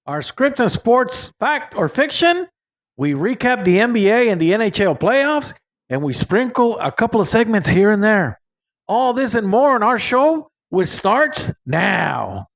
Our script and sports fact or fiction. We recap the NBA and the NHL playoffs, and we sprinkle a couple of segments here and there. All this and more on our show, which starts now.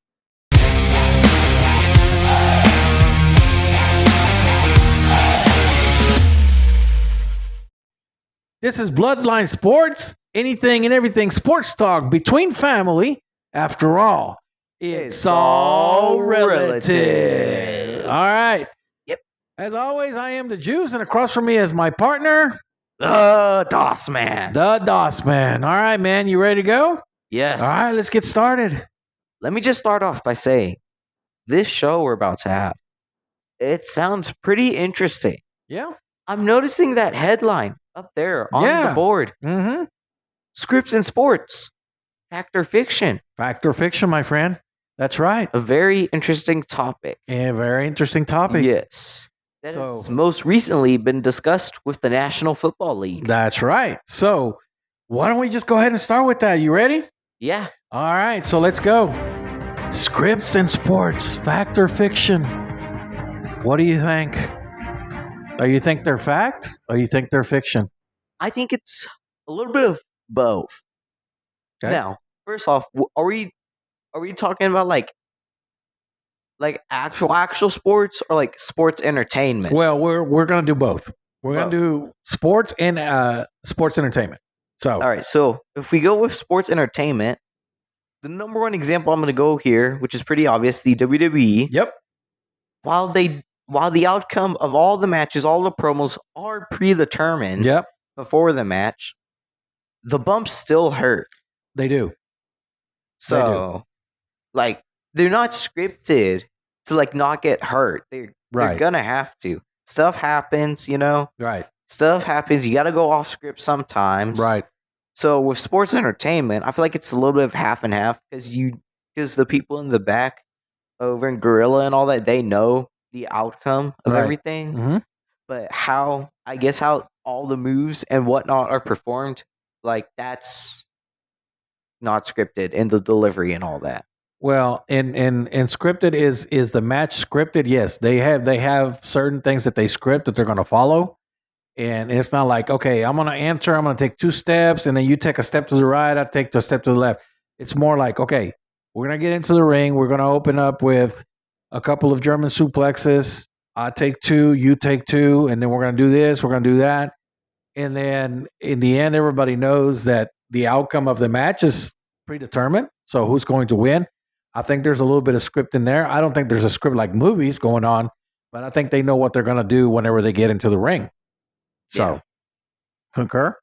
This is Bloodline Sports, anything and everything sports talk between family. After all, it's all relative. All right. Yep. As always, I am the Juice, and across from me is my partner, The DOS Man. the DOS Man. All right, man, you ready to go? Yes. All right, let's get started. Let me just start off by saying this show we're about to have, it sounds pretty interesting. Yeah. I'm noticing that headline up there on the board. Mm-hmm. Scripts and sports. Fact or fiction. Fact or fiction, my friend. That's right. A very interesting topic. A very interesting topic. Yes. That has most recently been discussed with the National Football League. That's right. So why don't we just go ahead and start with that? You ready? Yeah. All right, so let's go. Scripts and sports, fact or fiction? What do you think? Do you think they're fact or you think they're fiction? I think it's a little bit of both. Okay. Now, first off, are we talking about like actual sports or like sports entertainment? Well, we're gonna do both. We're gonna do sports and sports entertainment. So all right, so if we go with sports entertainment, the number one example I'm gonna go here, which is pretty obvious, the WWE. Yep. While the outcome of all the matches, all the promos are predetermined before the match, the bumps still hurt. They do. So, like, they're not scripted to like not get hurt. They're gonna have to. Stuff happens, you know. Right. Stuff happens. You got to go off script sometimes. Right. So with sports entertainment, I feel like it's a little bit of half and half because the people in the back over in Gorilla and all that, they know the outcome of everything. Mm-hmm. But how all the moves and whatnot are performed, like that's not scripted in the delivery and all that. Well, and scripted is the match scripted? Yes, they have certain things that they script that they're going to follow, and it's not like, okay, I'm going to enter, I'm going to take 2 steps, and then you take a step to the right, I take a step to the left. It's more like, okay, we're going to get into the ring, we're going to open up with a couple of German suplexes. I take 2, you take 2, and then we're going to do this, we're going to do that, and then in the end, everybody knows that the outcome of the match is predetermined. So who's going to win? I think there's a little bit of script in there. I don't think there's a script like movies going on, but I think they know what they're going to do whenever they get into the ring. So, concur?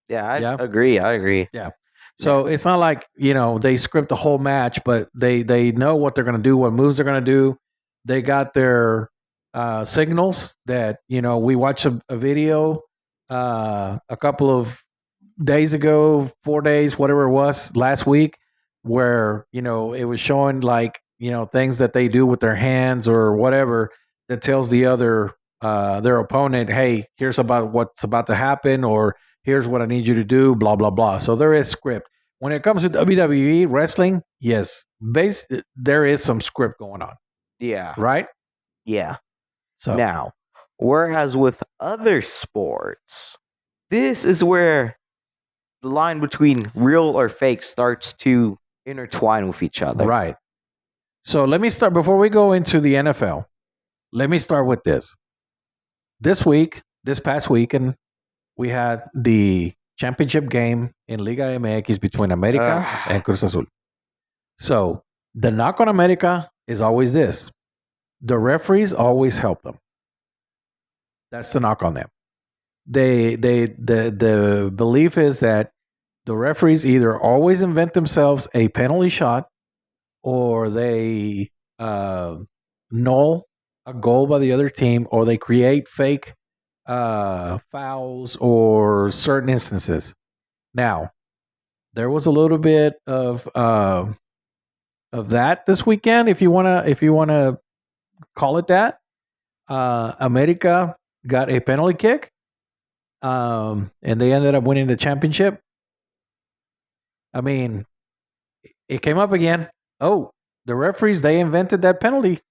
Yeah, I agree. Yeah. So it's not like, they script the whole match, but they know what they're going to do, what moves they're going to do. They got their signals that, we watched a video a couple of days ago, 4 days, whatever it was, last week, where, it was showing like, things that they do with their hands or whatever that tells the other, their opponent, hey, here's about what's about to happen, or here's what I need you to do, blah, blah, blah. So there is script. When it comes to WWE wrestling, yes, there is some script going on. Yeah. Right? Yeah. So now, whereas with other sports, this is where the line between real or fake starts to intertwine with each other. Right. So let me start, before we go into the NFL, let me start with this. This past weekend, we had the championship game in Liga MX between America and Cruz Azul. So the knock on America is always this. The referees always help them. That's the knock on them. The belief is that the referees either always invent themselves a penalty shot, or they null a goal by the other team, or they create fake fouls or certain instances. Now, there was a little bit of that this weekend, if you wanna call it that. America got a penalty kick, and they ended up winning the championship. I mean, it came up again. Oh, The referees, they invented that penalty.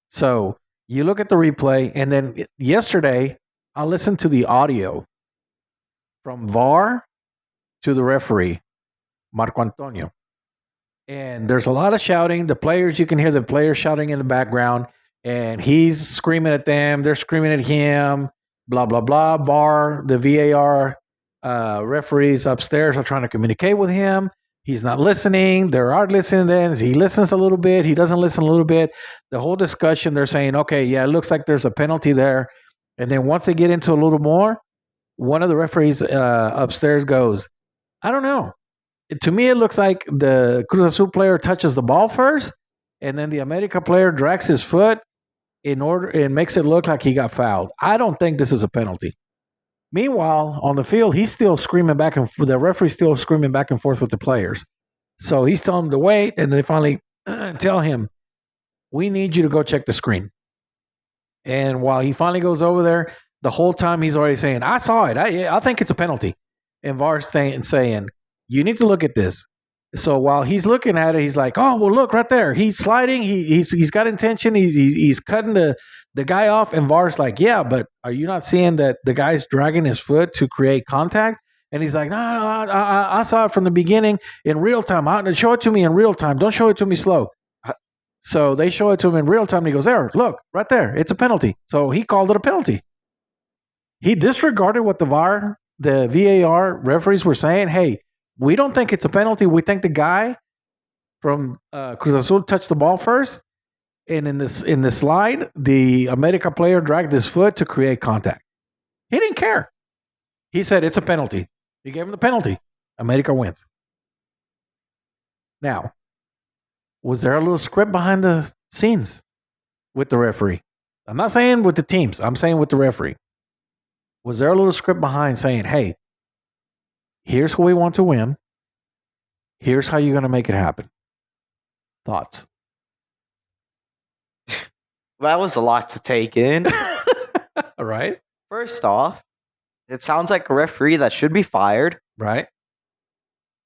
So you look at the replay, and then yesterday, I listened to the audio from VAR to the referee, Marco Antonio. And there's a lot of shouting. The players, you can hear the players shouting in the background, and he's screaming at them. They're screaming at him. Blah blah blah. VAR, the VAR referees upstairs are trying to communicate with him. He's not listening. They are listening. Then he listens a little bit. He doesn't listen a little bit. The whole discussion, they're saying, "Okay, yeah, it looks like there's a penalty there." And then once they get into a little more, one of the referees upstairs goes, "I don't know. To me, it looks like the Cruz Azul player touches the ball first, and then the America player drags his foot in order and makes it look like he got fouled. I don't think this is a penalty." Meanwhile, on the field, he's still screaming back and the referee's still screaming back and forth with the players. So he's telling them to wait, and they finally tell him, "We need you to go check the screen." And while he finally goes over there, the whole time he's already saying, "I saw it. I think it's a penalty." And VAR's saying, "You need to look at this." So while he's looking at it, he's like, "Oh, well, look right there. He's sliding. He's got intention. He's cutting the guy off." And VAR's like, "Yeah, but are you not seeing that the guy's dragging his foot to create contact?" And he's like, "No, I saw it from the beginning in real time. Show it to me in real time. Don't show it to me slow." So they show it to him in real time, and he goes, "There, look, right there. It's a penalty." So he called it a penalty. He disregarded what the VAR referees were saying. "Hey, we don't think it's a penalty. We think the guy from Cruz Azul touched the ball first, and in this slide, the America player dragged his foot to create contact." He didn't care. He said it's a penalty. He gave him the penalty. America wins. Now, was there a little script behind the scenes with the referee? I'm not saying with the teams. I'm saying with the referee. Was there a little script behind saying, "Hey, here's who we want to win. Here's how you're going to make it happen"? Thoughts? That was a lot to take in. All right. First off, it sounds like a referee that should be fired. Right.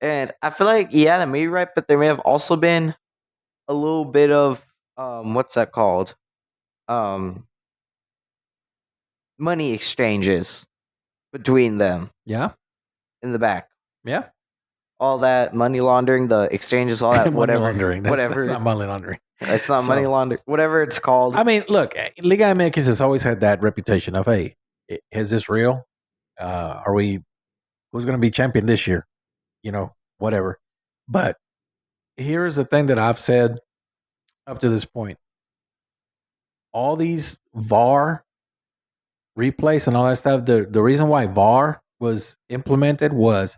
And I feel like, yeah, that may be right, but there may have also been a little bit of what's that called? Money exchanges between them Yeah. in the back. Yeah. All that money laundering, the exchanges, all that, Money whatever. laundering. That's Whatever. not money laundering. It's not money laundering. Whatever it's called. I mean, look, Liga MX has always had that reputation of, "Hey, is this real? Who's going to be champion this year? Whatever." But here's the thing that I've said up to this point. All these VAR replays and all that stuff, the reason why VAR was implemented was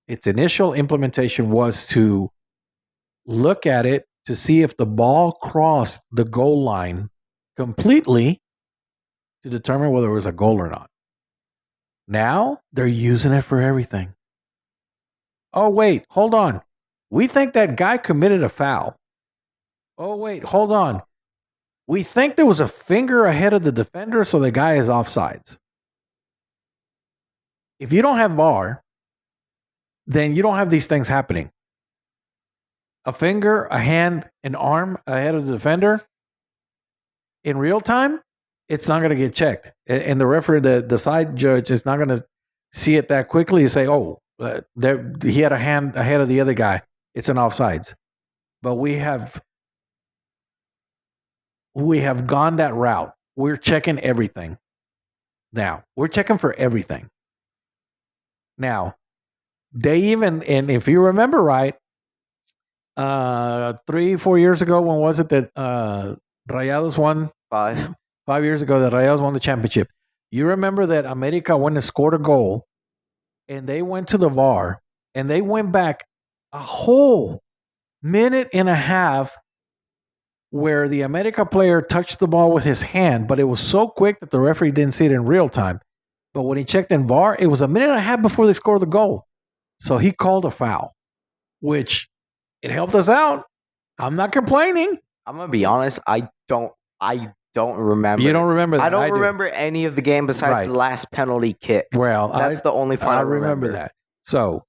its initial implementation was to look at it to see if the ball crossed the goal line completely to determine whether it was a goal or not. Now they're using it for everything. "Oh, wait, hold on. We think that guy committed a foul. Oh, wait, hold on. We think there was a finger ahead of the defender, so the guy is offsides." If you don't have VAR, then you don't have these things happening. A finger, a hand, an arm ahead of the defender in real time, it's not going to get checked. And the referee, the side judge, is not going to see it that quickly and say, "Oh, he had a hand ahead of the other guy. It's an offsides." But we have gone that route. We're checking everything now. We're checking for everything. Now, they even, and if you remember right, 3-4 years ago, when was it that Rayados won? 5 years ago that Rayados won the championship. You remember that America went and scored a goal, and they went to the VAR, and they went back a whole minute and a half where the America player touched the ball with his hand, but it was so quick that the referee didn't see it in real time. But when he checked in VAR, it was a minute and a half before they scored the goal. So he called a foul, which it helped us out. I'm not complaining. I'm gonna be honest. I don't remember. You don't remember that? I don't remember any of the game besides the last penalty kick. Well, that's the only part I remember that. So,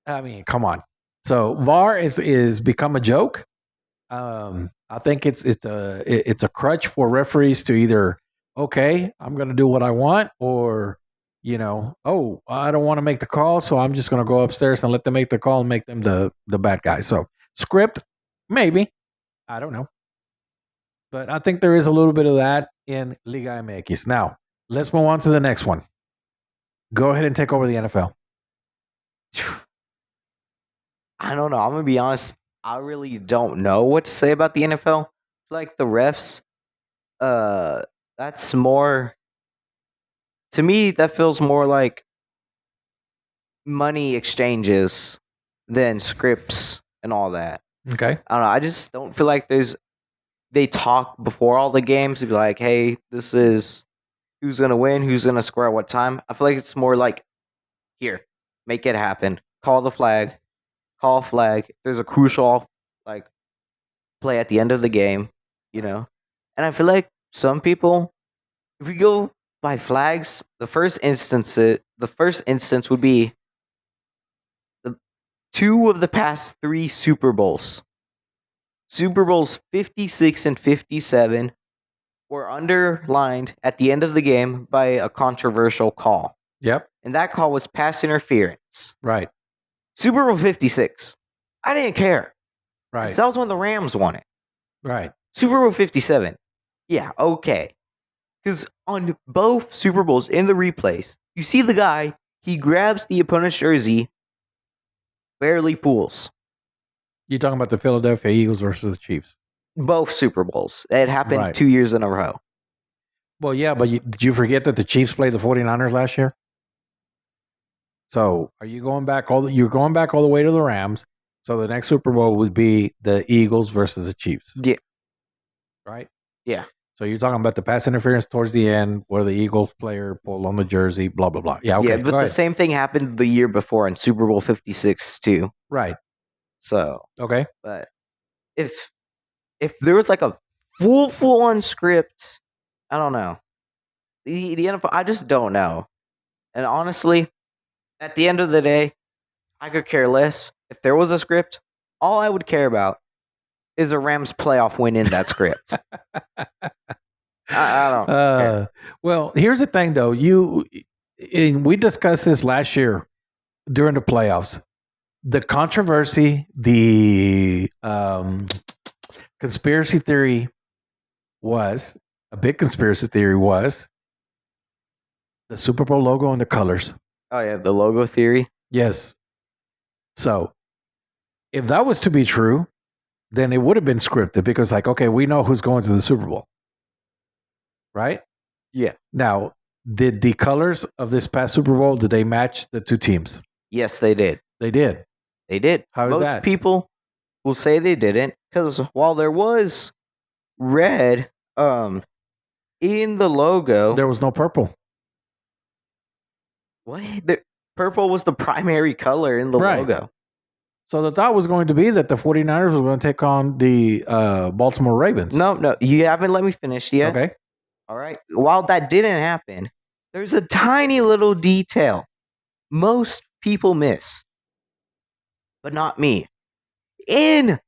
I mean, come on. So VAR is become a joke. I think it's a crutch for referees to either, okay, I'm going to do what I want, or oh, I don't want to make the call, so I'm just going to go upstairs and let them make the call and make them the bad guy. So script, maybe, I don't know, but I think there is a little bit of that in Liga MX. Now let's move on to the next one. Go ahead and take over the NFL. I don't know. I'm gonna be honest. I really don't know what to say about the NFL. Like the refs, uh, that's more to me. That feels more like money exchanges than scripts and all that. Okay. I don't know. I just don't feel like they talk before all the games to be like, hey, this is who's gonna win, who's gonna score at what time. I feel like it's more like, here, make it happen. Call the flag, call flag. If there's a crucial like play at the end of the game, you know. And I feel like some people, if we go by flags, the first instance would be the two of the past three Super Bowls. Super Bowls 56 and 57 were underlined at the end of the game by a controversial call. Yep. And that call was pass interference. Right. Super Bowl 56. I didn't care. Right. That was when the Rams won it. Right. Super Bowl 57. Yeah, okay. Because on both Super Bowls in the replays, you see the guy, he grabs the opponent's jersey, barely pulls. You're talking about the Philadelphia Eagles versus the Chiefs. Both Super Bowls. It happened Right. 2 years in a row. Well, yeah, but did you forget that the Chiefs played the 49ers last year? So are you going back you're going back all the way to the Rams? So the next Super Bowl would be the Eagles versus the Chiefs. Yeah. Right? Yeah. So you're talking about the pass interference towards the end where the Eagles player pulled on the jersey, blah, blah, blah. Yeah, okay. Yeah, but the same thing happened the year before in Super Bowl 56 too. Right. So, okay. But if there was like a full on script, I don't know. The NFL, I just don't know. And honestly, at the end of the day, I could care less. If there was a script, all I would care about is a Rams playoff win in that script. I don't care. Well, here's the thing, though. We discussed this last year during the playoffs. The controversy, the conspiracy theory was a big conspiracy theory was the Super Bowl logo and the colors. Oh yeah, the logo theory. Yes. So, if that was to be true, then it would have been scripted because, like, okay, we know who's going to the Super Bowl, right? Yeah. Now, did the colors of this past Super Bowl, did they match the two teams? Yes, they did. They did. They did. How is Most that? people will say they didn't because while there was red in the logo, There was no purple. what? Purple was the primary color in the Right. logo. So the thought was going to be that the 49ers were going to take on the Baltimore Ravens. No, you haven't let me finish yet. Okay. All right. While that didn't happen, there's a tiny little detail most people miss, but not me. In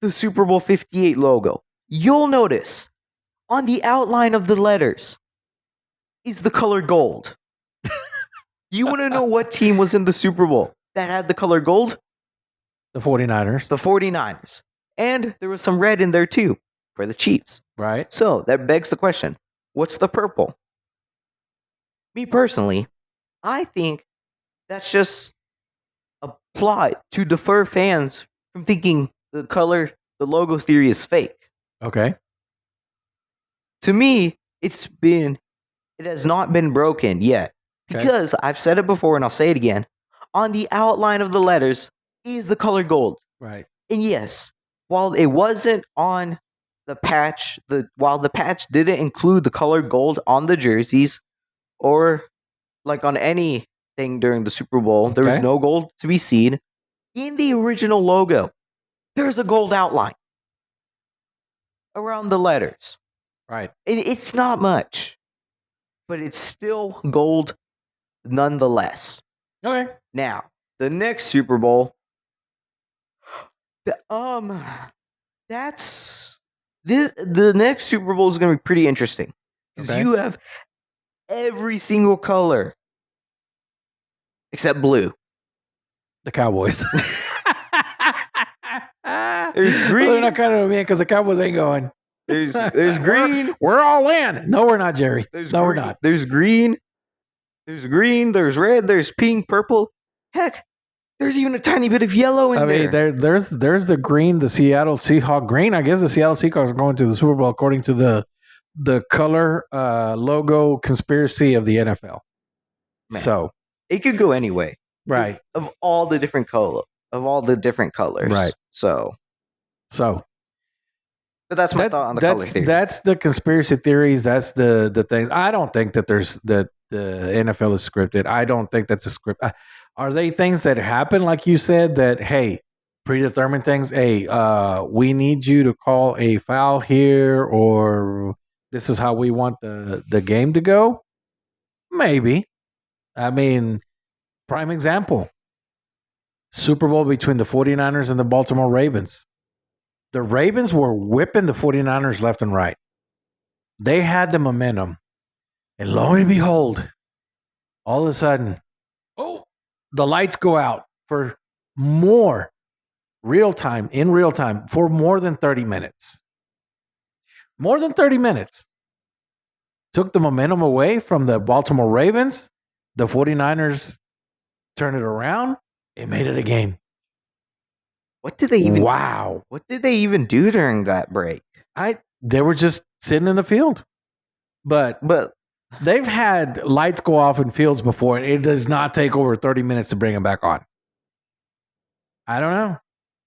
the Super Bowl 58 logo, you'll notice on the outline of the letters is the color gold. You want to know what team was in the Super Bowl that had the color gold? The 49ers. The 49ers. And there was some red in there too for the Chiefs. Right. So that begs the question, what's the purple? Me personally, I think that's just a plot to defer fans from thinking the logo theory is fake. Okay. To me, it has not been broken yet. Because I've said it before and I'll say it again. On the outline of the letters is the color gold. Right. And yes, while it wasn't on the patch, while the patch didn't include the color gold on the jerseys or like on anything during the Super Bowl, there was no gold to be seen. In the original logo, there's a gold outline around the letters. Right. And it's not much, but it's still gold nonetheless. Okay. Now, the next Super Bowl, The, that's the next Super Bowl is going to be pretty interesting because Okay. you have every single color except blue. The Cowboys. There's green. Well, they're not kind of man because the Cowboys ain't going. There's green. We're all in. No, we're not, Jerry. We're not. There's green. There's green. There's red. There's pink, purple. Heck, there's even a tiny bit of yellow in there. I mean, there's the green, the Seattle Seahawk green. I guess the Seattle Seahawks are going to the Super Bowl according to the color logo conspiracy of the NFL. Man, so it could go anyway. Right. Of all the different colors. Right. So but that's my thought on the color theory. That's the conspiracy theories. That's the thing. I don't think that the NFL is scripted. I don't think that's a script. Are they things that happen, like you said, that, hey, predetermined things? Hey, we need you to call a foul here, or this is how we want the game to go? Maybe. I mean, prime example. Super Bowl between the 49ers and the Baltimore Ravens. The Ravens were whipping the 49ers left and right. They had the momentum. And lo and behold, all of a sudden, the lights go out for in real time, for more than 30 minutes. More than 30 minutes. Took the momentum away from the Baltimore Ravens. The 49ers turned it around and made it a game. What did they even Wow. What did they even do during that break? They were just sitting in the field. But they've had lights go off in fields before, and it does not take over 30 minutes to bring them back on. I don't know.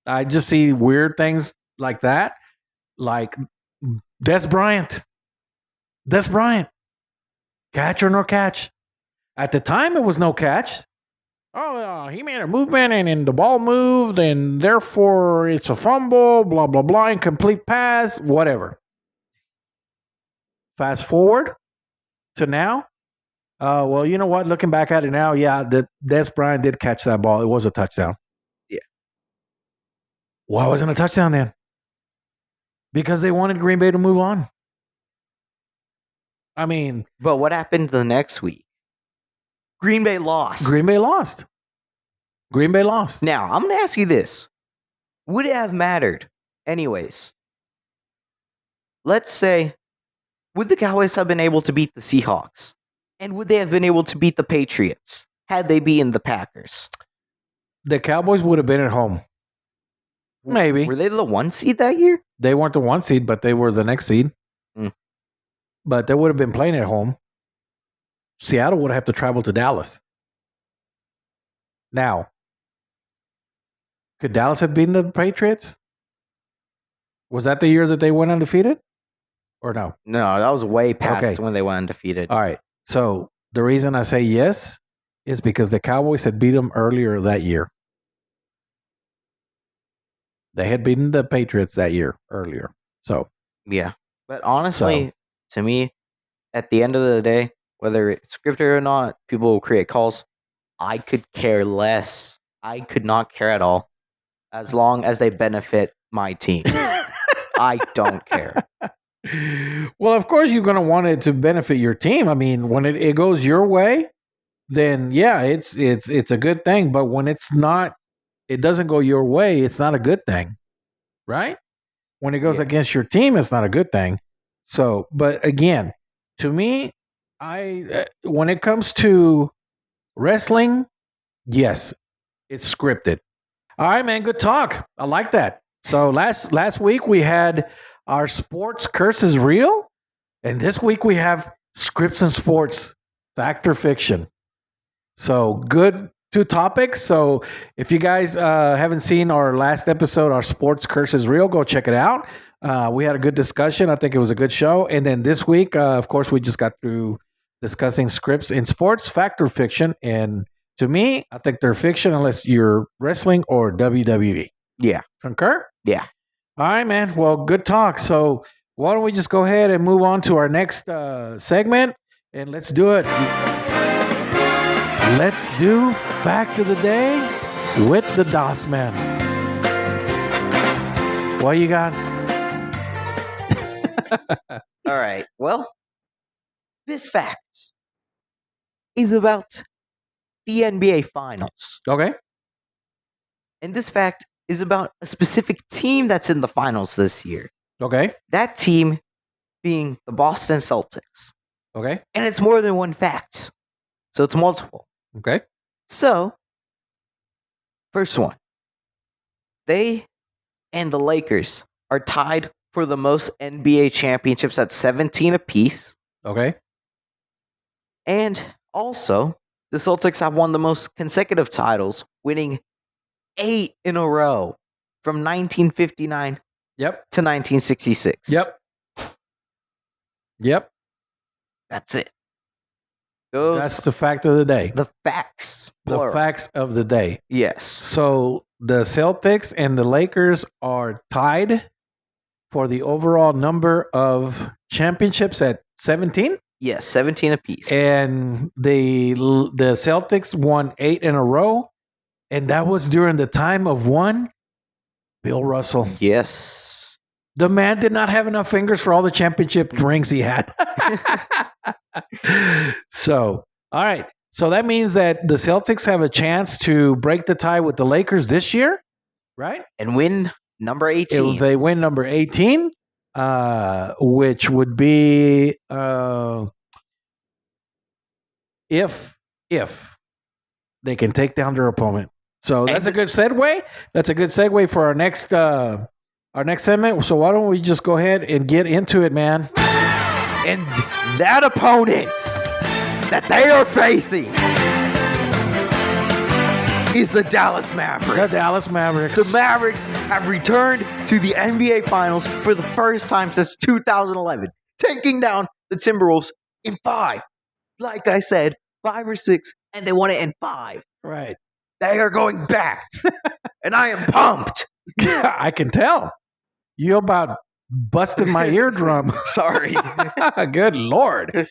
I just see weird things like that. Like Des Bryant. Catch or no catch. At the time, it was no catch. He made a movement and the ball moved, and therefore it's a fumble, blah, blah, blah, incomplete pass, whatever. Fast forward to now. Well, you know what? Looking back at it now, yeah, Des Bryant did catch that ball. It was a touchdown. Yeah. Why wasn't a touchdown then? Because they wanted Green Bay to move on. I mean... But what happened the next week? Green Bay lost. Now, I'm going to ask you this. Would it have mattered? Anyways, let's say, would the Cowboys have been able to beat the Seahawks? And would they have been able to beat the Patriots had they beaten the Packers? The Cowboys would have been at home. Maybe. Were they the 1 seed that year? They weren't the 1 seed, but they were the next seed. Mm. But they would have been playing at home. Seattle would have to travel to Dallas. Now, could Dallas have beaten the Patriots? Was that the year that they went undefeated? Or no? No, that was way past when they went undefeated. All right. So the reason I say yes is because the Cowboys had beat them earlier that year. They had beaten the Patriots that year earlier. So yeah. But honestly, to me, at the end of the day, whether it's scripted or not, people will create calls. I could care less. I could not care at all. As long as they benefit my team. I don't care. Well, of course you're going to want it to benefit your team. I mean, when it goes your way, then yeah, it's a good thing. But when it doesn't go your way, it's not a good thing, right? When it goes against your team, it's not a good thing. So, but again, to me, when it comes to wrestling, yes, it's scripted. All right, man, good talk. I like that. So last week we had our sports curses real, and this week we have scripts and sports, fact or fiction. So good 2 topics. So if you guys haven't seen our last episode, our sports curses real, go check it out. We had a good discussion. I think it was a good show. And then this week, of course, we just got through discussing scripts in sports, fact or fiction. And to me, I think they're fiction unless you're wrestling or WWE. Yeah. Concur? Yeah. All right, man. Well, good talk. So why don't we just go ahead and move on to our next segment, and let's do it. Let's do Fact of the Day with the DOS Man. What you got? All right. Well, this fact is about the NBA Finals. Okay. And this fact is about a specific team that's in the finals this year. Okay. That team being the Boston Celtics. Okay. And it's more than one fact. So it's multiple. Okay. So, first one. They and the Lakers are tied for the most NBA championships at 17 apiece. Okay. And also, the Celtics have won the most consecutive titles, winning 8 in a row from 1959 Yep. to 1966. Yep. Yep. That's it. That's the fact of the day. The facts. The plural. facts of the day. Yes. So the Celtics and the Lakers are tied for the overall number of championships at 17. Yes, 17 apiece. And the Celtics won 8 in a row. And that was during the time of one Bill Russell. Yes. The man did not have enough fingers for all the championship rings he had. So, all right. So that means that the Celtics have a chance to break the tie with the Lakers this year, right? And win number 18. If they win number 18, which would be if they can take down their opponent. So that's a good segue. That's a good segue for our next segment. So why don't we just go ahead and get into it, man? And that opponent that they are facing is the Dallas Mavericks. The Dallas Mavericks. The Mavericks have returned to the NBA Finals for the first time since 2011, taking down the Timberwolves in 5. Like I said, 5 or 6, and they won it in 5. Right. They are going back, and I am pumped. Yeah, I can tell. You about busted my eardrum. Sorry. Good Lord.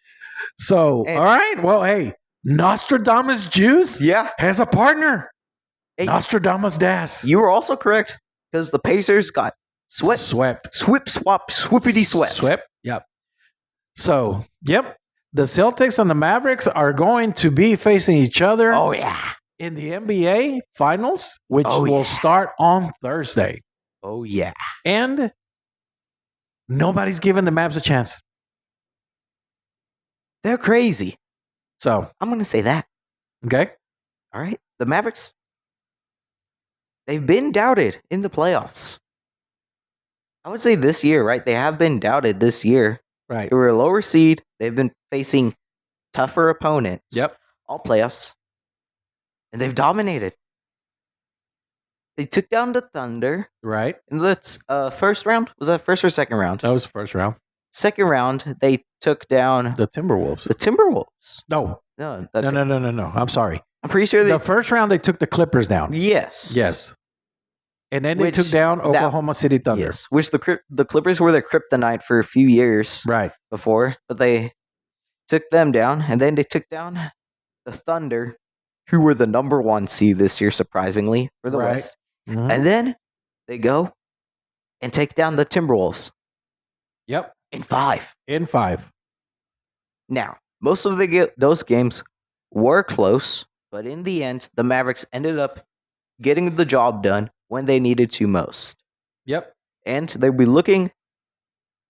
So, all right. Well, hey, Nostradamus Juice has a partner. Hey, Nostradamus Das. You were also correct because the Pacers got swept. Swippity swept. Swept, yep. So, yep. The Celtics and the Mavericks are going to be facing each other. Oh, yeah. In the NBA Finals, which will start on Thursday. Oh, yeah. And nobody's giving the Mavs a chance. They're crazy. So I'm going to say that. Okay. All right. The Mavericks, they've been doubted in the playoffs. I would say this year, right? They have been doubted this year. Right. They were a lower seed. They've been facing tougher opponents. Yep. All playoffs. And they've dominated. They took down the Thunder. Right. In the first round. Was that first or second round? That was the first round. Second round, they took down the Timberwolves. The Timberwolves. No. No. No. I'm sorry. I'm pretty sure the first round they took the Clippers down. Yes. And then they took down Oklahoma City Thunder. Yes. Which the Clippers were their kryptonite for a few years. Right. Before. But they took them down. And then they took down the Thunder, who were the number 1 seed this year, surprisingly, for the West. Mm-hmm. And then they go and take down the Timberwolves. Yep. In 5. Now, most of those games were close, but in the end, the Mavericks ended up getting the job done when they needed to most. Yep. And they'll be looking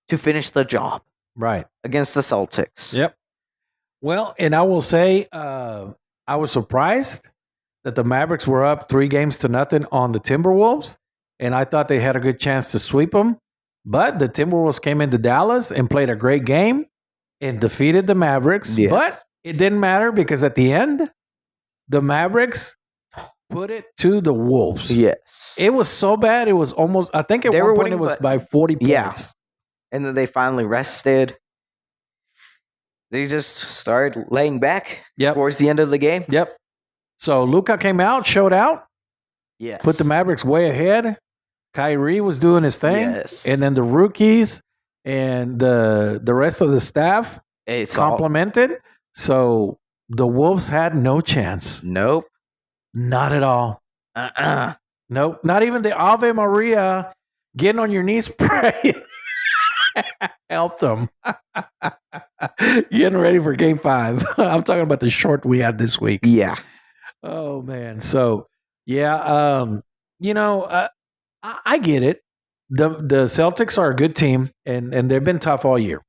to finish the job. Right. Against the Celtics. Yep. Well, and I will say, I was surprised that the Mavericks were up 3-0 on the Timberwolves, and I thought they had a good chance to sweep them. But the Timberwolves came into Dallas and played a great game and defeated the Mavericks. Yes. But it didn't matter because at the end, the Mavericks put it to the Wolves. Yes. It was so bad. It was almost, I think at one point it was by 40 points. Yeah. And then they finally rested. They just started laying back towards the end of the game. Yep. So Luka came out, showed out. Yes. Put the Mavericks way ahead. Kyrie was doing his thing. Yes. And then the rookies and the rest of the staff complimented. So the Wolves had no chance. Nope. Not at all. Nope. Not even the Ave Maria getting on your knees praying helped them. Getting ready for game 5. I'm talking about the short we had this week. Yeah. Oh man. So yeah, I get it. The Celtics are a good team, and they've been tough all year,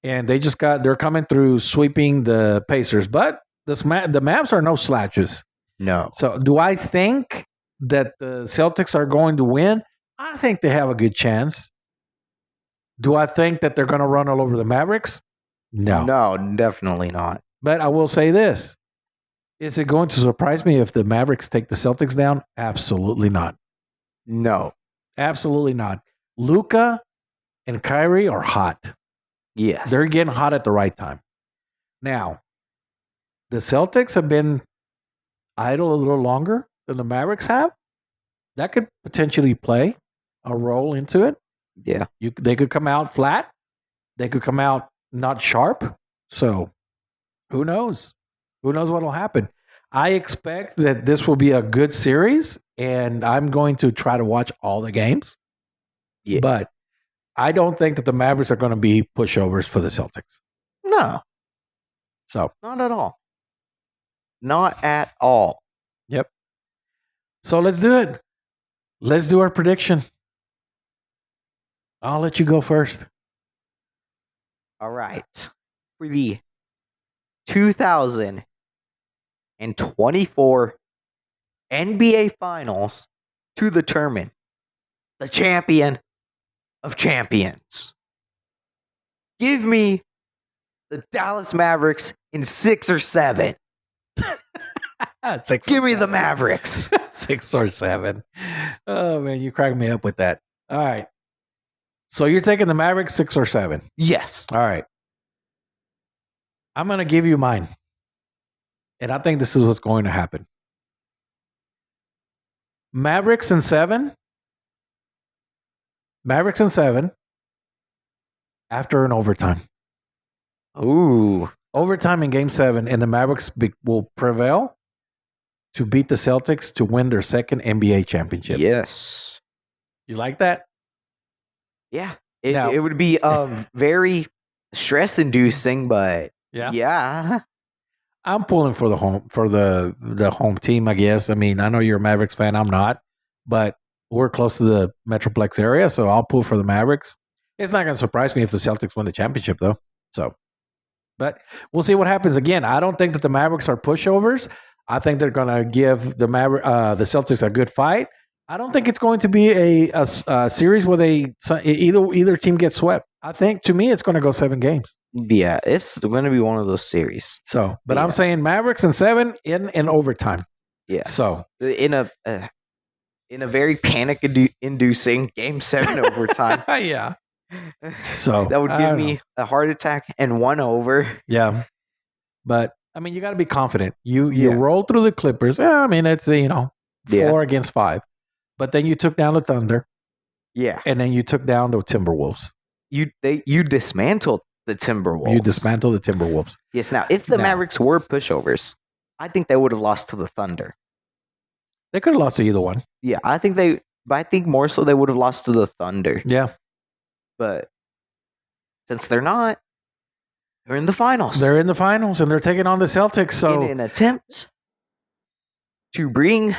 and they're coming through sweeping the Pacers, but the Mavs are no slouches. No. So do I think that the Celtics are going to win? I think they have a good chance. Do I think that they're going to run all over the Mavericks? No. No, definitely not. But I will say this. Is it going to surprise me if the Mavericks take the Celtics down? Absolutely not. No. Absolutely not. Luka and Kyrie are hot. Yes. They're getting hot at the right time. Now, the Celtics have been idle a little longer than the Mavericks have. That could potentially play a role into it. Yeah. They could come out flat. They could come out not sharp. So who knows? Who knows what will happen? I expect that this will be a good series, and I'm going to try to watch all the games. Yeah. But I don't think that the Mavericks are going to be pushovers for the Celtics. No. So Not at all. Not at all. Yep. So let's do it. Let's do our prediction. I'll let you go first. All right. For the 2024 NBA Finals to determine the champion of champions. Give me the Dallas Mavericks in 6 or 7. Give me the Mavericks. 6 or 7. Oh, man, you cracked me up with that. All right. So you're taking the Mavericks 6 or 7. Yes. All right. I'm going to give you mine. And I think this is what's going to happen. Mavericks in 7. Mavericks in 7 after an overtime. Ooh. Overtime in game 7, and the Mavericks will prevail to beat the Celtics to win their second NBA championship. Yes. You like that? Yeah. It would be very stress-inducing, but yeah. I'm pulling for the home team, I guess. I mean, I know you're a Mavericks fan. I'm not, but we're close to the Metroplex area, so I'll pull for the Mavericks. It's not going to surprise me if the Celtics win the championship, though. So, but we'll see what happens. Again, I don't think that the Mavericks are pushovers. I think they're going to give the Celtics a good fight. I don't think it's going to be a series where either team gets swept. I think, to me, it's going to go 7 games. Yeah, it's going to be one of those series. So, but I'm saying Mavericks in 7 in overtime. Yeah. So in a very panic-inducing game 7 overtime. Yeah. So that would give me a heart attack and 1 over. Yeah. But I mean, you got to be confident. You roll through the Clippers. I mean, it's 4 against 5. But then you took down the Thunder. Yeah. And then you took down the Timberwolves. You dismantled the Timberwolves. Yes. Now, if the Mavericks were pushovers, I think they would have lost to the Thunder. They could have lost to either one. Yeah, I think more so they would have lost to the Thunder. Yeah. But since they're not, they're in the finals. They're in the finals, and they're taking on the Celtics. So in an attempt to bring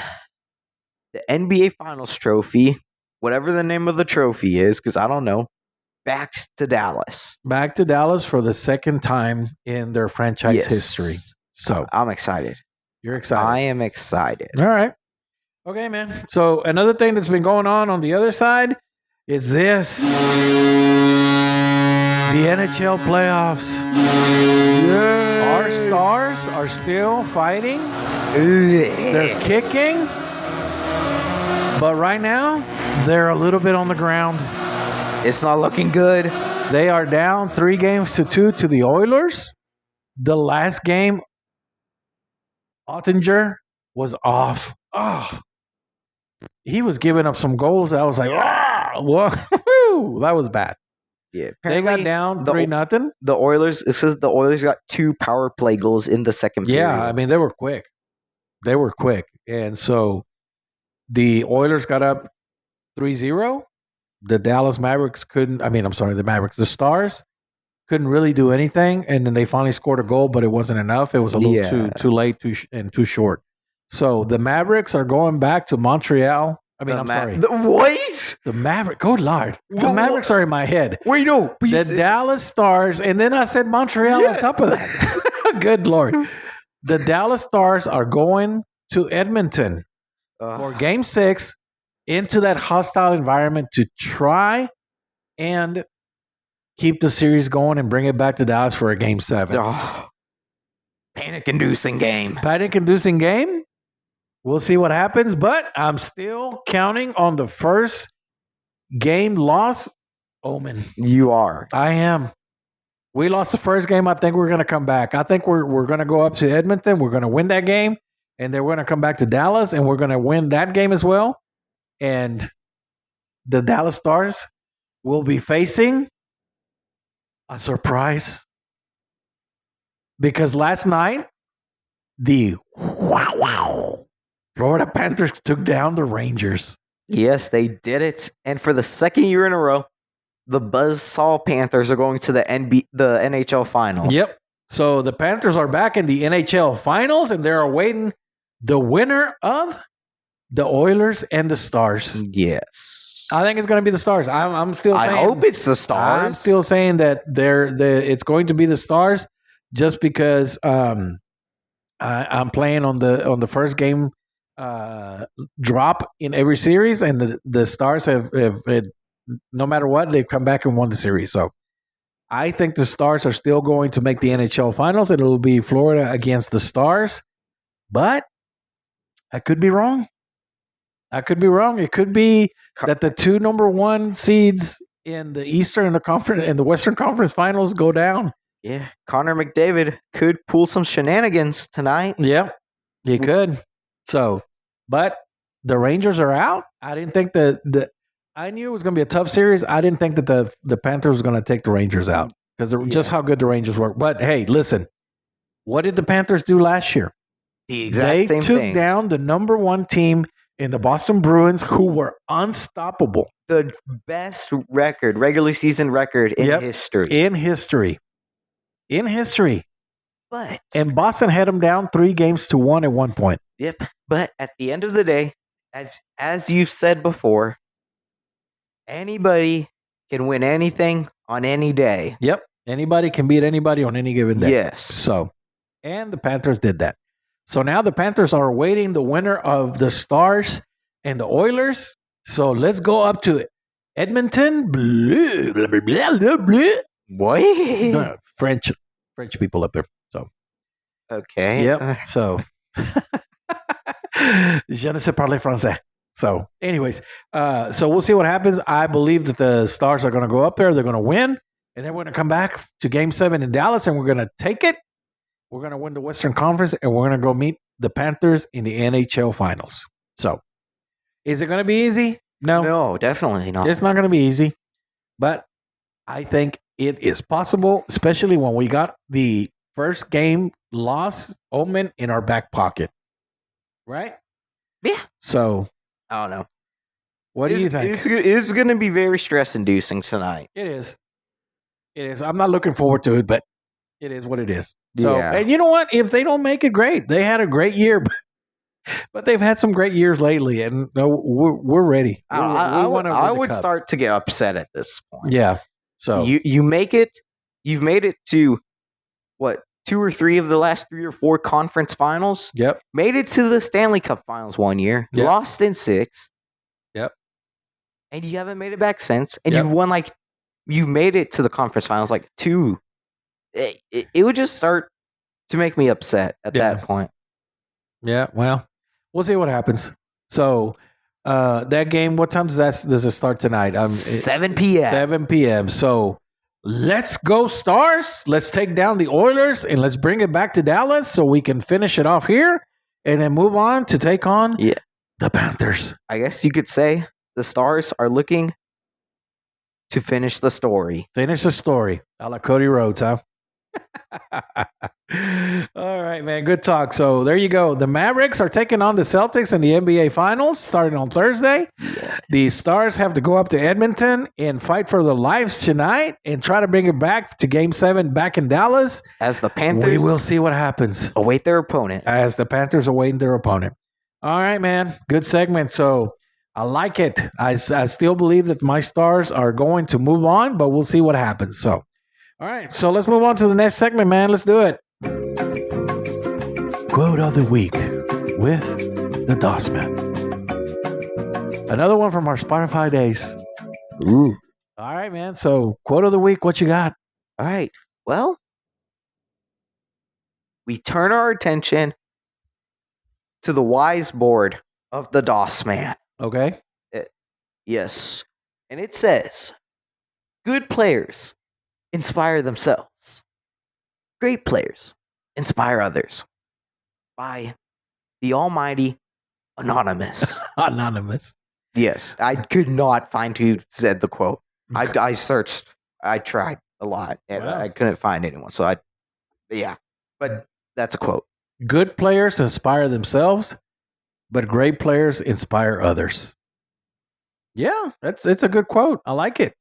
the NBA Finals trophy, whatever the name of the trophy is, because I don't know, back to Dallas. Back to Dallas for the second time in their franchise history. So I'm excited. You're excited. I am excited. All right. Okay, man. So another thing that's been going on the other side is this. The NHL playoffs. Yeah. Our Stars are still fighting. They're kicking. But right now, they're a little bit on the ground. It's not looking good. They are down 3-2 to the Oilers. The last game, Ottinger was off. Oh, he was giving up some goals. I was like, that was bad. Yeah, they got down 3-0. The Oilers. It says the Oilers got 2 power play goals in the second period. Yeah, I mean they were quick. And so the Oilers got up 3-0, The Dallas Mavericks couldn't. I mean, I'm sorry, the Mavericks, the Stars couldn't really do anything, and then they finally scored a goal, but it wasn't enough. It was a little Yeah. too late, and too short. So the Mavericks are going back to Montreal. I mean, I'm sorry, What? the Maverick. Good Lord, the Wha- Mavericks are in my head. Wait, no. The Dallas Stars, and then I said Montreal on Yes. top of that. Good Lord, the Dallas Stars are going to Edmonton for Game 6 into that hostile environment to try and keep the series going and bring it back to Dallas for a Game 7. Panic-inducing game. Panic-inducing game. We'll see what happens, but I'm still counting on the first game loss omen. You are. I am. We lost the first game. I think we're going to come back. I think we're going to go up to Edmonton. We're going to win that game, and then we're going to come back to Dallas, and we're going to win that game as well. And the Dallas Stars will be facing a surprise. Because last night, the Florida Panthers took down the Rangers. Yes, they did it. And for the second year in a row, the Buzzsaw Panthers are going to the NHL Finals. Yep. So the Panthers are back in the NHL Finals, and they're awaiting the winner of the Oilers and the Stars. Yes. I think it's going to be the Stars. I'm still saying. I hope it's the Stars. I'm still saying that it's going to be the Stars, just because I'm playing on the first game drop in every series, and the Stars have no matter what, they've come back and won the series. So I think the Stars are still going to make the NHL Finals. It'll be Florida against the Stars, but I could be wrong. It could be that the two number one seeds in the Eastern and the Western Conference Finals go down. Yeah, Connor McDavid could pull some shenanigans tonight. Yeah, he could. So, but the Rangers are out. I didn't think I knew it was going to be a tough series. I didn't think that the Panthers was going to take the Rangers out because just how good the Rangers were. But hey, listen, what did the Panthers do last year? The exact same thing. They took down the number one team in the Boston Bruins, who were unstoppable. The best regular season record in history. In history. But and Boston had them down 3-1 at one point. Yep. But at the end of the day, as you've said before, anybody can win anything on any day. Yep. Anybody can beat anybody on any given day. Yes. So, and the Panthers did that. So now the Panthers are awaiting the winner of the Stars and the Oilers. So let's go up to Edmonton. Blah, blah, blah, blah, blah. What? No, French people up there. So okay. Yep. So je ne sais parler français. So, anyways, so we'll see what happens. I believe that the Stars are going to go up there. They're going to win, and then we're going to come back to Game 7 in Dallas, and we're going to take it. We're going to win the Western Conference, and we're going to go meet the Panthers in the NHL Finals. So, is it going to be easy? No, definitely not. It's not going to be easy, but I think it is possible, especially when we got the first game loss omen in our back pocket. Right? Yeah. So, I don't know. What do you think? It's going to be very stress-inducing tonight. It is. I'm not looking forward to it, but it is what it is. So, and you know what? If they don't make it, great. They had a great year, but they've had some great years lately, and we're ready. I would start to get upset at this point. Yeah. So you make it. You've made it to what? 2 or 3 of the last 3 or 4 conference finals. Yep. Made it to the Stanley Cup finals one year. Yep. Lost in 6. Yep. And you haven't made it back since. And you've won you've made it to the conference finals 2. It would just start to make me upset at that point. Yeah. Well, we'll see what happens. So that game, what time does it start tonight? 7 p.m. 7 p.m. So let's go Stars. Let's take down the Oilers and let's bring it back to Dallas so we can finish it off here and then move on to take on the Panthers. I guess you could say the Stars are looking to finish the story. Finish the story. A la Cody Rhodes, huh? All right, man. Good talk. So there you go. The Mavericks are taking on the Celtics in the NBA Finals starting on Thursday. Yeah. The Stars have to go up to Edmonton and fight for their lives tonight and try to bring it back to Game 7 back in Dallas. As the Panthers We will see what happens await their opponent. as the Panthers await their opponent. All right, man. Good segment. So I like it. I still believe that my Stars are going to move on, but we'll see what happens. So, all right. So let's move on to the next segment, man. Let's do it. Quote of the week with the Dossman. Another one from our Spotify days. Ooh. All right, man. So, quote of the week, what you got? All right. Well, we turn our attention to the wise board of the DOS man. Okay. Yes. And it says, good players inspire themselves. Great players inspire others. By the almighty Anonymous. Anonymous. Yes. I could not find who said the quote. I searched. I tried a lot. And Wow. I couldn't find anyone. So yeah. But that's a quote. Good players inspire themselves, but great players inspire others. Yeah, it's a good quote. I like it.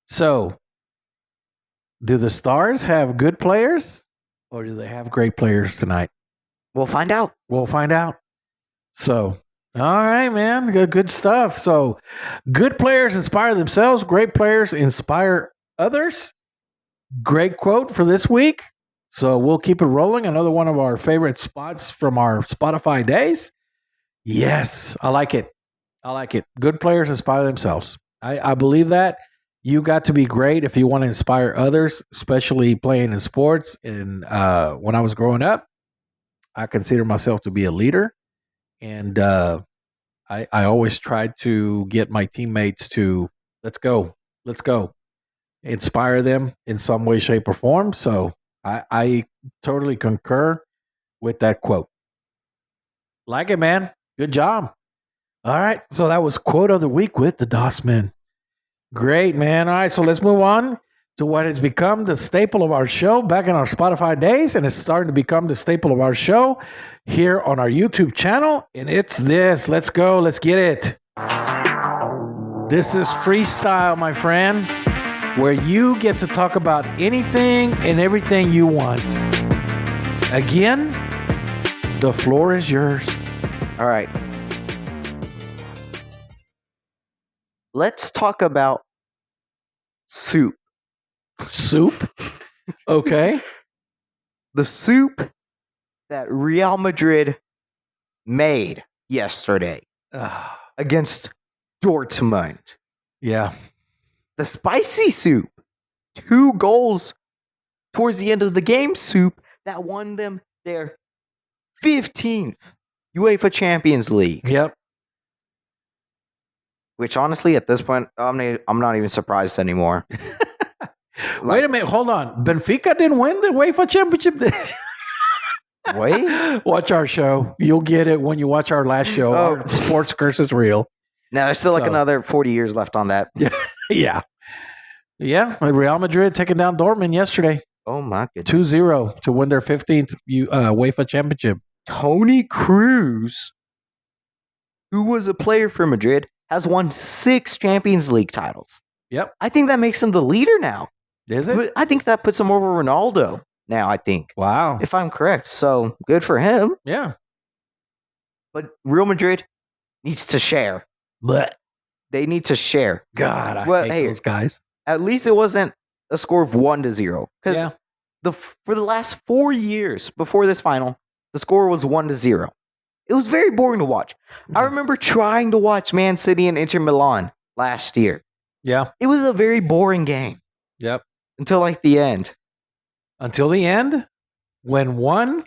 So, do the Stars have good players or do they have great players tonight? We'll find out. We'll find out. So, all right, man. Good stuff. So, good players inspire themselves, great players inspire others. Great quote for this week. So, we'll keep it rolling. Another one of our favorite spots from our Spotify days. Yes, I like it. I like it. Good players inspire themselves. I believe that. You got to be great if you want to inspire others, especially playing in sports. And when I was growing up, I consider myself to be a leader. And I always tried to get my teammates to, let's go, inspire them in some way, shape, or form. So I totally concur with that quote. Like it, man. Good job. All right. So that was quote of the week with the Dossman. Great, man. All right. So let's move on to what has become the staple of our show back in our Spotify days. And it's starting to become the staple of our show here on our YouTube channel. And it's this. Let's go. Let's get it. This is freestyle, my friend, where you get to talk about anything and everything you want. Again, the floor is yours. All right. Let's talk about soup. Soup? Okay. The soup that Real Madrid made yesterday against Dortmund. Yeah. The spicy soup. 2 goals towards the end of the game soup that won them their 15th UEFA Champions League. Yep. Which honestly, at this point, I'm not even surprised anymore. Wait a minute. Hold on. Benfica didn't win the UEFA Championship. Wait. Watch our show. You'll get it when you watch our last show. Oh. Our Sports Curse is real. Now, there's still like So- another 40 years left on that. Yeah. Yeah. Real Madrid taking down Dortmund yesterday. Oh, my goodness. 2-0 to win their 15th UEFA Championship. Tony Cruz, who was a player for Madrid, has won 6 Champions League titles. Yep. I think that makes him the leader now. Is it? But I think that puts him over Ronaldo now, I think, Wow. if I'm correct. So good for him. Yeah. But Real Madrid needs to share. But They need to share. God, I Well, hate hey, those guys. At least it wasn't a score of 1-0. Because Yeah. for the last 4 years before this final, the score was 1-0. It was very boring to watch. I remember trying to watch Man City and Inter Milan last year. Yeah. It was a very boring game Yep. until like the end. Until the end, when one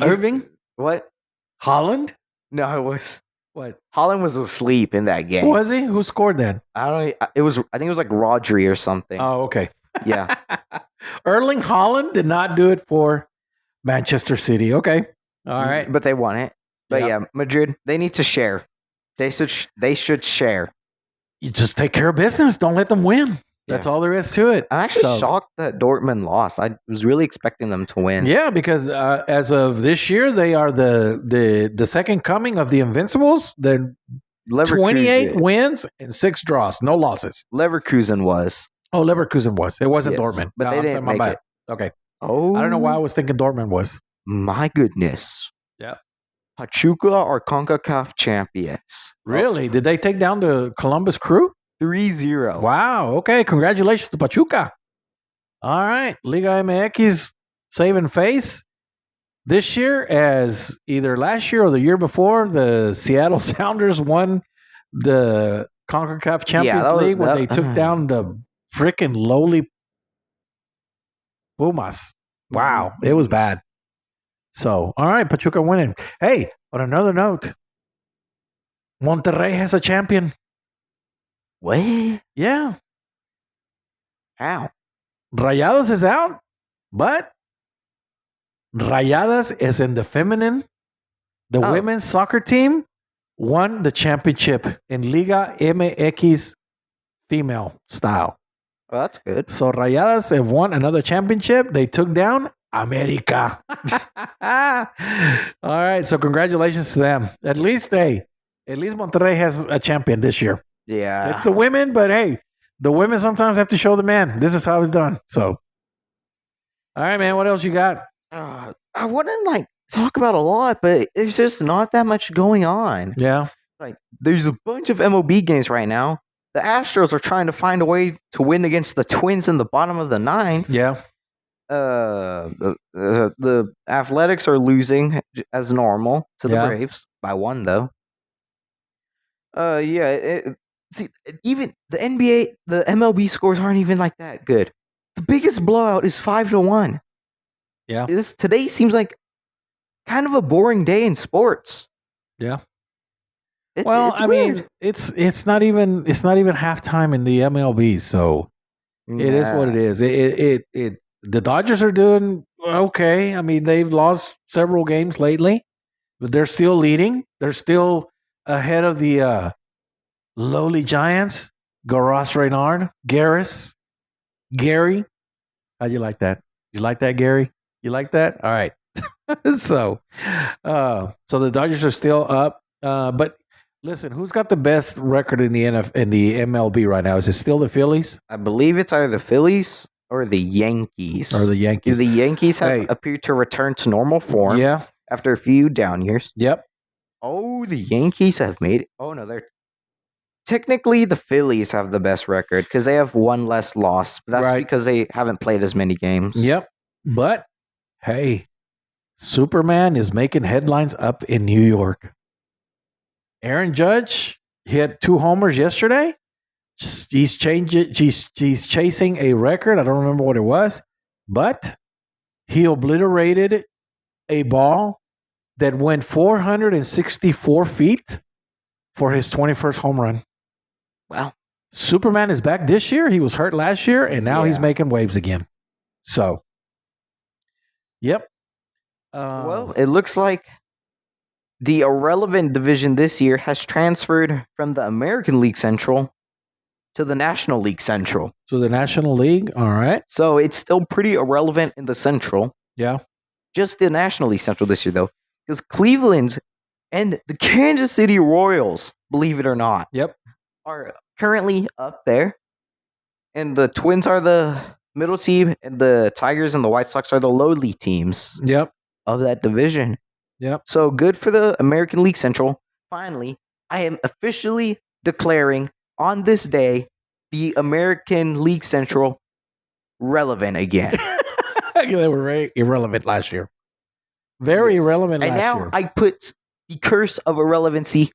Irving What? Holland. No, it was What Holland was asleep in that game. was he? Who scored then? I don't. I think it was like Rodri or something. Oh, okay. Yeah. Erling Holland did not do it for Manchester City. Okay. All right. But they won it. But Yeah. yeah, Madrid, they need to share. They should share. You just take care of business. Don't let them win. That's Yeah. all there is to it. I'm actually So, shocked that Dortmund lost. I was really expecting them to win. yeah, because as of this year, they are the second coming of the Invincibles. They're 28 Leverkusen, wins and 6 draws, no losses. Leverkusen was. Oh, Leverkusen was. It wasn't Yes, Dortmund. but No, they I'm didn't saying my make bad. it. Okay. Oh, I don't know why I was thinking Dortmund was. my goodness. Yeah. Pachuca are CONCACAF champions. Really? Did they take down the Columbus Crew? 3-0. Wow. Okay. Congratulations to Pachuca. All right. Liga MX saving face. This year, as either last year or the year before, the Seattle Sounders won the CONCACAF Champions League when they took down the freaking lowly Pumas. Wow. It was bad. So, all right. Pachuca winning. Hey, on another note, Monterrey has a champion. What? Yeah. How? Rayados is out, but Rayadas is in the feminine. The women's soccer team won the championship in Liga MX female style. Well, that's good. So Rayadas have won another championship. They took down America. All right. So congratulations to them. At least Monterrey has a champion this year. Yeah. It's the women, but hey, the women sometimes have to show the men. This is how it's done. So, all right, man. What else you got? I wouldn't talk about a lot, but there's just not that much going on. Yeah. There's a bunch of MLB games right now. The Astros are trying to find a way to win against the Twins in the bottom of the ninth. Yeah. The Athletics are losing as normal to the Braves by 1 though. See, even the NBA, the MLB scores aren't even like that good. The biggest blowout is 5-1. Yeah. Today seems like kind of a boring day in sports. Yeah. Well, I mean, it's not even halftime in the MLB, so it is what it is. The Dodgers are doing okay. I mean, they've lost several games lately, but they're still leading. They're still ahead of the lowly Giants. Garas Reynard, Gary. How'd you like that? You like that, Gary? You like that? All right. So the Dodgers are still up, but listen, who's got the best record in the MLB right now? Is it still the Phillies? I believe it's either the Phillies or the Yankees. The Yankees have appeared to return to normal form. Yeah. After a few down years. Yep. Oh, the Yankees have made it. Oh no, they're technically the Phillies have the best record because they have 1 less loss. But that's because they haven't played as many games. Yep. But hey, Superman is making headlines up in New York. Aaron Judge hit 2 homers yesterday. He's chasing a record. I don't remember what it was, but he obliterated a ball that went 464 feet for his 21st home run. Wow. Superman is back this year. He was hurt last year, and now he's making waves again. So, yep. Well, it looks like the irrelevant division this year has transferred from the American League Central to the National League Central. So the National League, all right. So it's still pretty irrelevant in the Central. Yeah. Just the National League Central this year, though. Because Cleveland and the Kansas City Royals, believe it or not, are currently up there. And the Twins are the middle team, and the Tigers and the White Sox are the lowly teams of that division. Yep. So good for the American League Central. Finally, I am officially declaring on this day the American League Central relevant again. They were very irrelevant last year. Very irrelevant last year. And now I put the curse of irrelevancy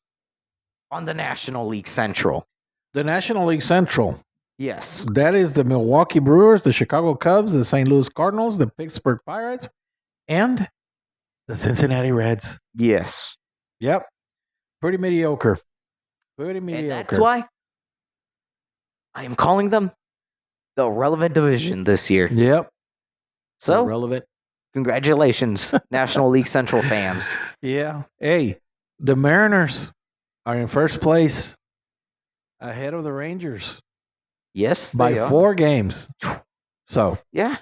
on the National League Central. The National League Central. Yes. That is the Milwaukee Brewers, the Chicago Cubs, the St. Louis Cardinals, the Pittsburgh Pirates, and the Cincinnati Reds. Yes. Yep. Pretty mediocre. And that's why I am calling them the irrelevant division this year. Yep. So, irrelevant. Congratulations, National League Central fans. Yeah. Hey, the Mariners are in first place ahead of the Rangers. Yes, by they are. 4 games. So Yeah.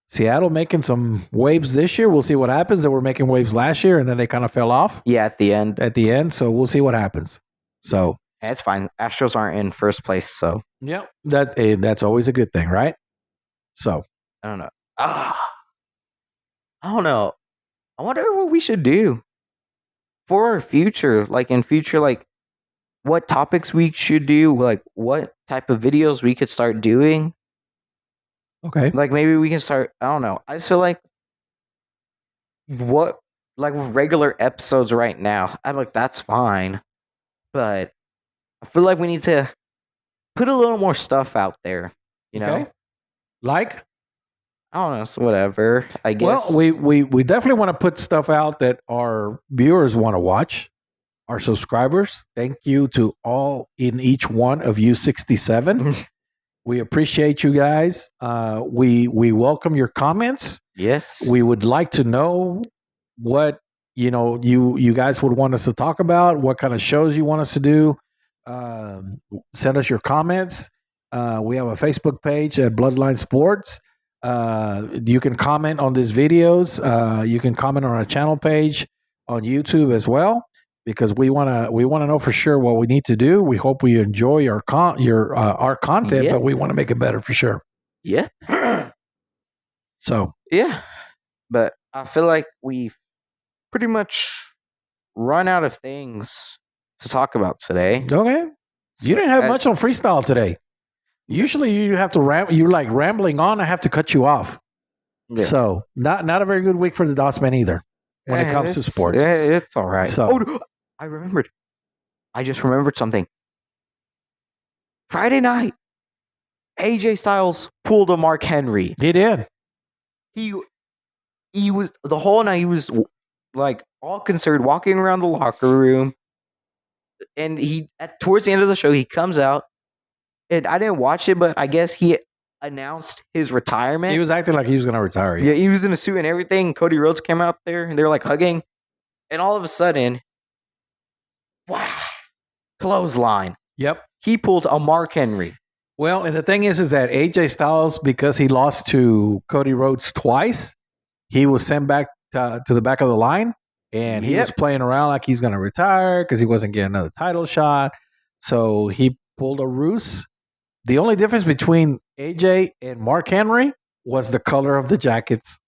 Seattle making some waves this year. We'll see what happens. They were making waves last year, and then they kind of fell off Yeah, at the end. So we'll see what happens. So It's fine. Astros aren't in first place, so yeah, that's always a good thing, right? So I don't know. Ah, I don't know. I wonder what we should do for our future. Like in future, like what topics we should do, like what type of videos we could start doing. okay, Like maybe we can start. I don't know. I just feel what like with regular episodes right now. I'm like that's fine, but I feel like we need to put a little more stuff out there. You know, okay, like. I don't know. So whatever. I guess. Well, we definitely want to put stuff out that our viewers want to watch, our subscribers. Thank you to all in each one of you 67. We appreciate you guys. We welcome your comments. Yes. We would like to know what you guys would want us to talk about, what kind of shows you want us to do. Send us your comments. We have a Facebook page at Bloodline Sports. You can comment on these videos. You can comment on our channel page on YouTube as well, because we wanna know for sure what we need to do. We hope we enjoy our content, Yeah. but we want to make it better for sure. Yeah. So Yeah. But I feel like we've pretty much run out of things to talk about today. okay, you didn't have much on freestyle today. Usually you have to you're like rambling on. I have to cut you off. Yeah. So not a very good week for the Dossman either when it comes to sports. It's all right. So- Oh, I remembered. I just remembered something. Friday night, AJ Styles pulled a Mark Henry. He did. He was the whole night. He was like all concerned, walking around the locker room, and towards the end of the show, he comes out, and I didn't watch it, but I guess he announced his retirement. He was acting like he was going to retire. Yeah, he was in a suit and everything. Cody Rhodes came out there, and they were like hugging, and all of a sudden, wow, clothesline. Yep. He pulled a Mark Henry. Well, and the thing is that AJ Styles, because he lost to Cody Rhodes twice, he was sent back to the back of the line, and he was playing around like he's going to retire because he wasn't getting another title shot. So he pulled a ruse. The only difference between AJ and Mark Henry was the color of the jackets.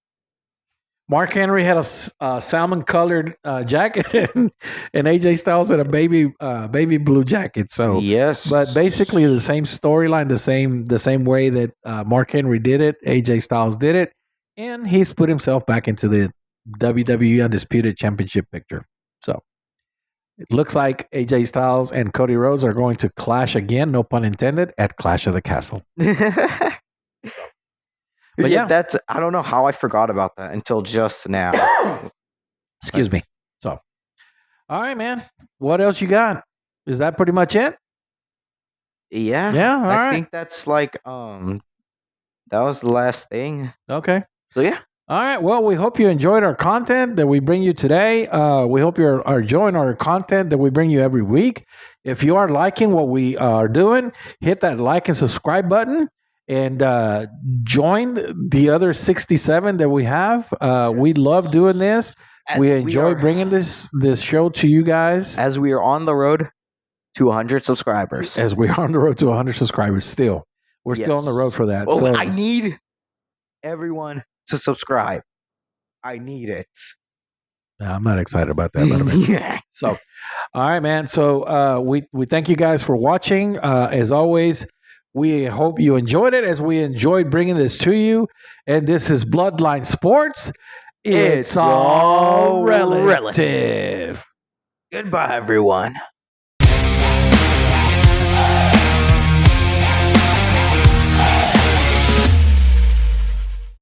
Mark Henry had a salmon-colored jacket, and AJ Styles had a baby blue jacket. So yes, but basically the same storyline, the same way that Mark Henry did it, AJ Styles did it, and he's put himself back into the WWE Undisputed Championship picture. So it looks like AJ Styles and Cody Rhodes are going to clash again, no pun intended, at Clash of the Castle. But yeah, that's I don't know how I forgot about that until just now. Excuse me. So, all right, man. What else you got? Is that pretty much it? Yeah. Yeah. All right. I think that's like that was the last thing. Okay. So yeah. All right. Well, we hope you enjoyed our content that we bring you today. We hope you are enjoying our content that we bring you every week. If you are liking what we are doing, hit that like and subscribe button and join the other 67 that we have. We love doing this. We enjoy bringing this show to you guys. As we are on the road to 100 subscribers. As we are on the road to 100 subscribers still. We're still on the road for that. Oh, so I need everyone to subscribe. I need it. I'm not excited about that. Yeah. So, all right, man. So we thank you guys for watching. As always, we hope you enjoyed it as we enjoyed bringing this to you. And this is Bloodline Sports. It's all relative. Goodbye, everyone.